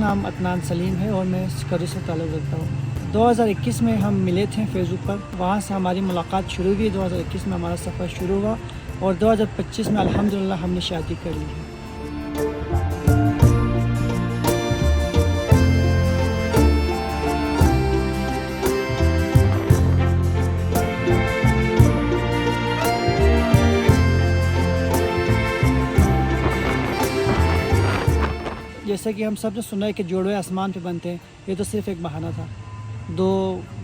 नाम अदनान सलीम है और मैं स्कर्दू से ताल्लुक़ रखता हूँ। 2021 में हम मिले थे फेसबुक पर, वहाँ से हमारी मुलाकात शुरू हुई। 2021 में हमारा सफ़र शुरू हुआ और 2025 में अल्हम्दुलिल्लाह हमने शादी कर ली है। जैसा कि हम सब ने सुना है कि जोड़े आसमान पे बनते हैं, ये तो सिर्फ़ एक बहाना था दो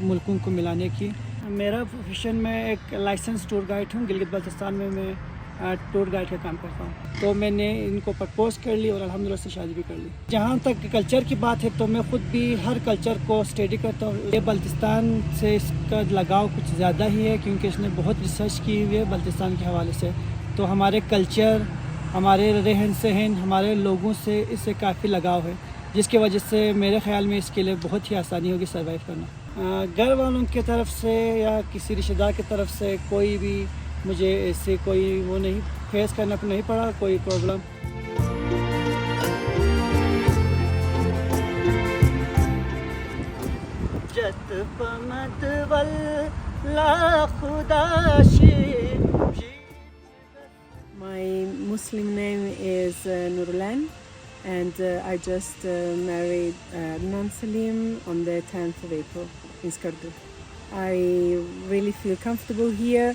मुल्कों को मिलाने की। मेरा प्रोफेशन में एक लाइसेंस टूर गाइड हूँ। गिलगित बल्तिस्तान में मैं टूर गाइड का काम करता हूँ। तो मैंने इनको प्रपोज़ कर ली और अल्हम्दुलिल्लाह से शादी भी कर ली। जहाँ तक कल्चर की बात है तो मैं ख़ुद भी हर कल्चर को स्टडी करता हूँ। ये बल्तिस्तान से इसका लगाव कुछ ज़्यादा ही है क्योंकि इसने बहुत रिसर्च की हुई है बल्तिस्तान के हवाले से। तो हमारे कल्चर, हमारे रहन सहन, हमारे लोगों से इससे काफ़ी लगाव है, जिसकी वजह से मेरे ख़्याल में इसके लिए बहुत ही आसानी होगी सर्वाइव करना। घर वालों की तरफ से या किसी रिश्तेदार की तरफ से कोई भी मुझे ऐसे कोई वो नहीं फेस करना नहीं पड़ा, कोई problem. My Muslim name is Nurlan, and I just married Adnan Salim on the 10th of April in Skardu. I really feel comfortable here.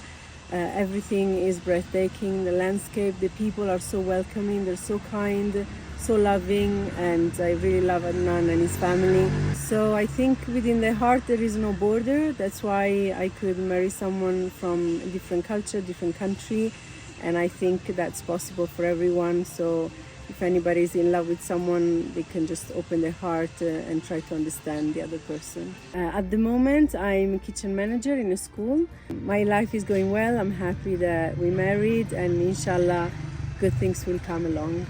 Everything is breathtaking. The landscape, the people are so welcoming, they're so kind, so loving, and I really love Adnan and his family. So I think within the heart there is no border. That's why I could marry someone from a different culture, different country. And I think that's possible for everyone. So if anybody is in love with someone, they can just open their heart and try to understand the other person. At the moment, I'm a kitchen manager in a school. My life is going well. I'm happy that we married, and inshallah, good things will come along.